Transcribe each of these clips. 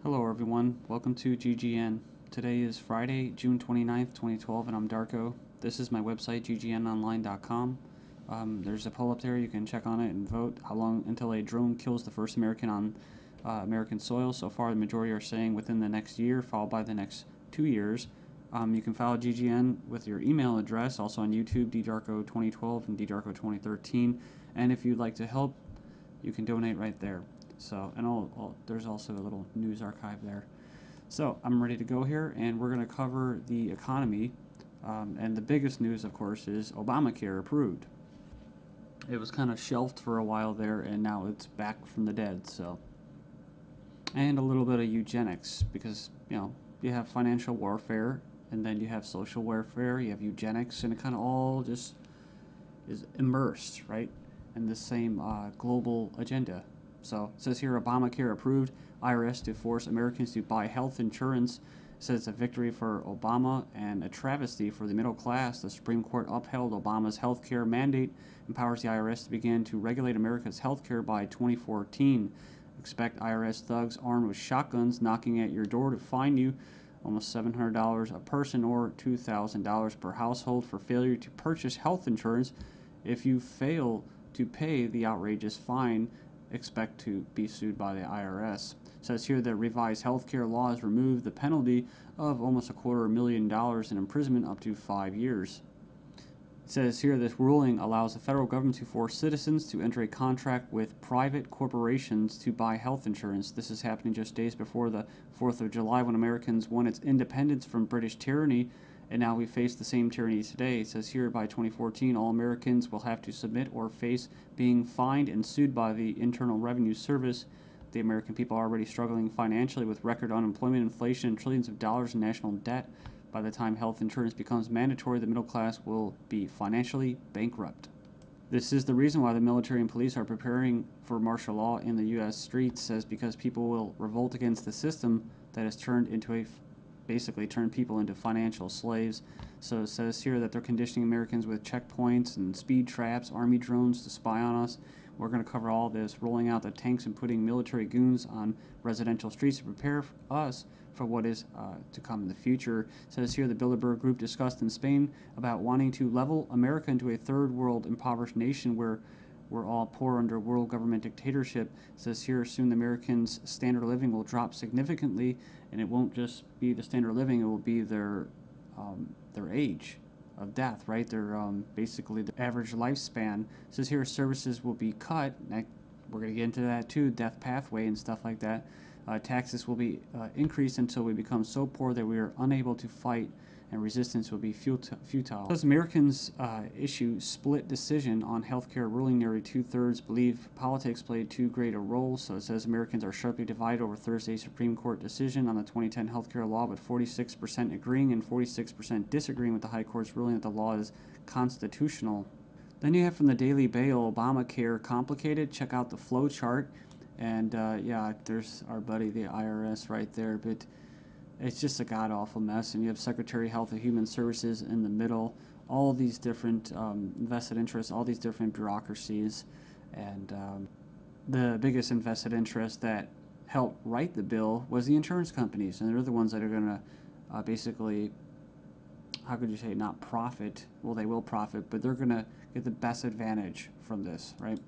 Hello everyone, welcome to GGN. Today is Friday, June 29th, 2012, and I'm Darko. This is my website, ggnonline.com. There's a poll up there, you can check on it and vote how long until a drone kills the first American on American soil. So far, the majority are saying within the next year, followed by the next 2 years. You can follow GGN with your email address, also on YouTube, ddarko2012 and ddarko2013. And if you'd like to help, you can donate right there. So, and there's also a little news archive there. So I'm ready to go here, and we're going to cover the economy. And the biggest news, of course, is Obamacare approved. It was kind of shelved for a while there, and now it's back from the dead. So, and a little bit of eugenics, because you have financial warfare, and then you have social warfare, you have eugenics, and it kind of all just is immersed, right, in the same global agenda. So it says here, Obamacare approved, IRS to force Americans to buy health insurance. It says it's a victory for Obama and a travesty for the middle class. The Supreme Court upheld Obama's health care mandate, empowers the IRS to begin to regulate America's health care by 2014. Expect IRS thugs armed with shotguns knocking at your door to fine you almost $700 a person or $2,000 per household for failure to purchase health insurance. If you fail to pay the outrageous fine, expect to be sued by the IRS. It says here that revised healthcare laws remove the penalty of almost $250,000 in imprisonment up to 5 years. It says here this ruling allows the federal government to force citizens to enter a contract with private corporations to buy health insurance. This is happening just days before the 4th of July, when Americans won its independence from British tyranny, and now we face the same tyranny today. It says here by 2014, all Americans will have to submit or face being fined and sued by the Internal Revenue Service. The American people are already struggling financially with record unemployment, inflation, and trillions of dollars in national debt. By the time health insurance becomes mandatory, the middle class will be financially bankrupt. This is the reason why the military and police are preparing for martial law in the U.S. streets, says because people will revolt against the system that has basically turned people into financial slaves. So it says here that they're conditioning Americans with checkpoints and speed traps, army drones to spy on us. We're going to cover all this, rolling out the tanks and putting military goons on residential streets to prepare us for what is to come in the future. It says here the Bilderberg Group discussed in Spain about wanting to level America into a third world impoverished nation where we're all poor under world government dictatorship. It says here soon the Americans' standard of living will drop significantly, and it won't just be the standard of living, it will be their age of death, right? Their basically the average lifespan. It says here services will be cut. We're going to get into that too, death pathway and stuff like that. Taxes will be increased until we become so poor that we are unable to fight, and resistance will be futile. As Americans issue split decision on healthcare ruling, nearly 2/3 believe politics played too great a role. So it says Americans are sharply divided over Thursday's Supreme Court decision on the 2010 healthcare law, with 46% agreeing and 46% disagreeing with the High Court's ruling that the law is constitutional. Then you have from the Daily Bail, Obamacare complicated. Check out the flow chart. And yeah, there's our buddy, the IRS, right there. But it's just a god-awful mess. And you have Secretary of Health and Human Services in the middle. All of these different vested interests, all these different bureaucracies. And the biggest invested interest that helped write the bill was the insurance companies. And they're the ones that are going to basically, how could you say, not profit? Well, they will profit, but they're going to get the best advantage from this, right?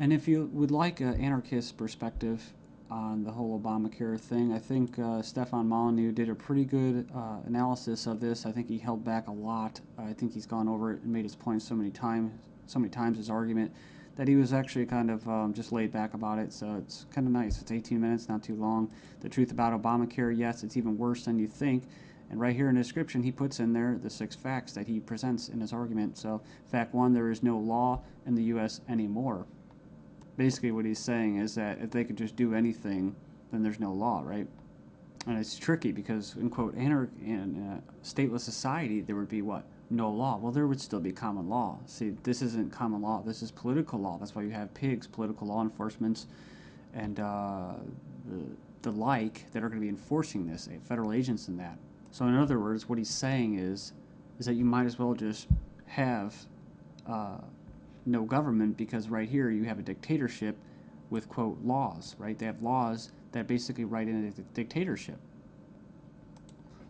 And if you would like an anarchist perspective on the whole Obamacare thing, I think Stefan Molyneux did a pretty good analysis of this. I think he held back a lot. I think he's gone over it and made his point so many times, his argument, that he was actually kind of just laid back about it. So it's kind of nice. It's 18 minutes, not too long. The truth about Obamacare, yes, it's even worse than you think. And right here in the description, he puts in there the 6 facts that he presents in his argument. So fact 1, there is no law in the U.S. anymore. Basically what he's saying is that if they could just do anything, then there's no law, right? And it's tricky because, in quote, in a stateless society, there would be what? No law. Well, there would still be common law. See, this isn't common law. This is political law. That's why you have pigs, political law enforcements, and the like that are going to be enforcing this, federal agents and that. So in other words, what he's saying is that you might as well just have no government, because right here you have a dictatorship with, quote, laws, right? They have laws that basically write in a dictatorship.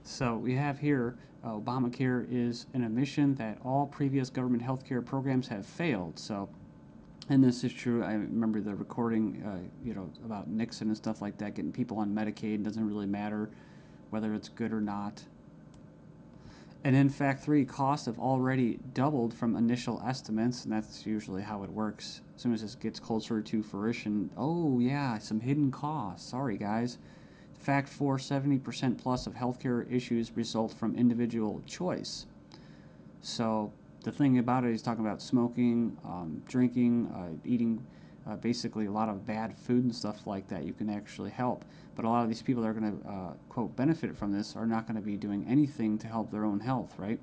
So we have here Obamacare is an admission that all previous government healthcare programs have failed. So, and this is true. I remember the recording, about Nixon and stuff like that, getting people on Medicaid. Doesn't really matter whether it's good or not. And in fact, costs have already doubled from initial estimates, and that's usually how it works. As soon as this gets closer to fruition, oh yeah, some hidden costs. Sorry guys. Fact 4, 70% plus of healthcare issues result from individual choice. So the thing about it, he's talking about smoking, drinking, eating basically a lot of bad food and stuff like that. You can actually help. But a lot of these people that are going to, quote, benefit from this are not going to be doing anything to help their own health, right?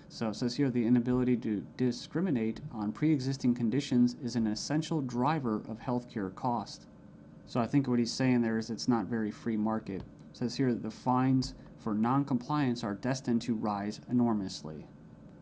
So it says here the inability to discriminate on pre-existing conditions is an essential driver of healthcare cost. So I think what he's saying there is it's not very free market. It says here that the fines for non-compliance are destined to rise enormously.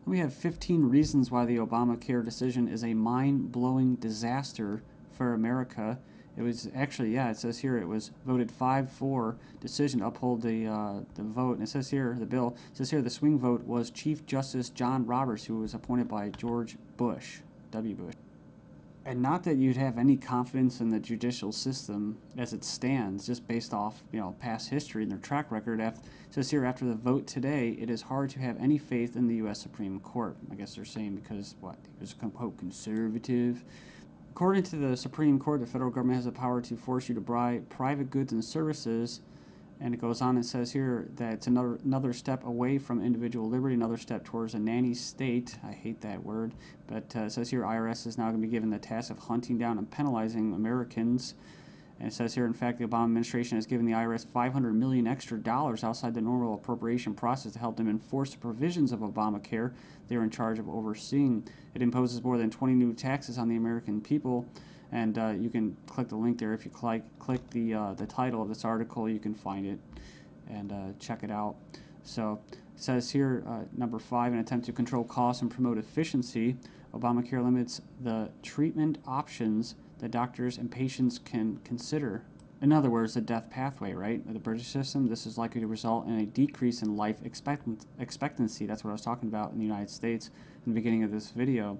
We have 15 reasons why the Obamacare decision is a mind-blowing disaster for America. It was actually, it says here it was voted 5-4 decision to uphold the vote. And it says here, the bill, it says here the swing vote was Chief Justice John Roberts, who was appointed by George Bush, W. Bush. And not that you'd have any confidence in the judicial system as it stands, just based off past history and their track record. It says here, after the vote today, it is hard to have any faith in the U.S. Supreme Court. I guess they're saying because he was quote conservative. According to the Supreme Court, the federal government has the power to force you to buy private goods and services. And it goes on and says here that it's another step away from individual liberty, another step towards a nanny state. I hate that word. But it says here IRS is now going to be given the task of hunting down and penalizing Americans. And it says here, in fact, the Obama administration has given the IRS $500 million extra outside the normal appropriation process to help them enforce the provisions of Obamacare they're in charge of overseeing. It imposes more than 20 new taxes on the American people. And you can click the link there. If you click the title of this article, you can find it and check it out. So it says here, number 5, an attempt to control costs and promote efficiency. Obamacare limits the treatment options that doctors and patients can consider. In other words, the death pathway, right? The British system, this is likely to result in a decrease in life expectancy. That's what I was talking about in the United States in the beginning of this video.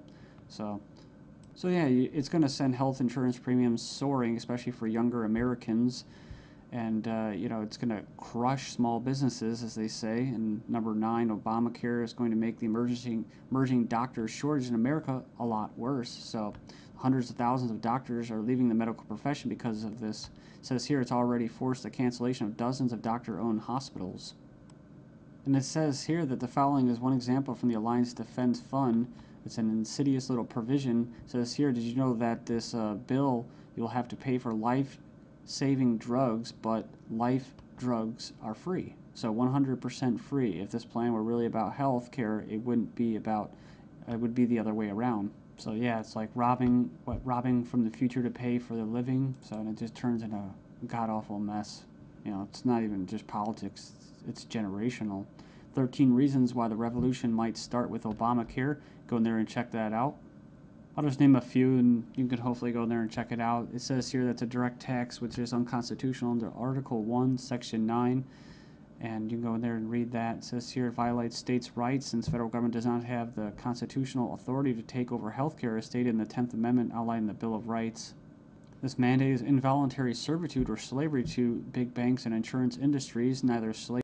So yeah, it's going to send health insurance premiums soaring, especially for younger Americans. And, it's going to crush small businesses, as they say. And number 9, Obamacare is going to make the emerging doctor shortage in America a lot worse. So hundreds of thousands of doctors are leaving the medical profession because of this. It says here it's already forced the cancellation of dozens of doctor-owned hospitals. And it says here that the following is one example from the Alliance Defense Fund. It's an insidious little provision. It says here, did you know that this bill, you'll have to pay for life-saving drugs, but life drugs are free. So 100% free. If this plan were really about health care, it would be the other way around. So yeah, it's like robbing from the future to pay for the living. So and it just turns into a god-awful mess. It's not even just politics. It's generational. 13 reasons why the revolution might start with Obamacare. Go in there and check that out. I'll just name a few and you can hopefully go in there and check it out. It says here that's a direct tax which is unconstitutional under Article 1, Section 9. And you can go in there and read that. It says here it violates states' rights since the federal government does not have the constitutional authority to take over health care as stated in the 10th Amendment outlined in the Bill of Rights. This mandate is involuntary servitude or slavery to big banks and insurance industries. Neither slavery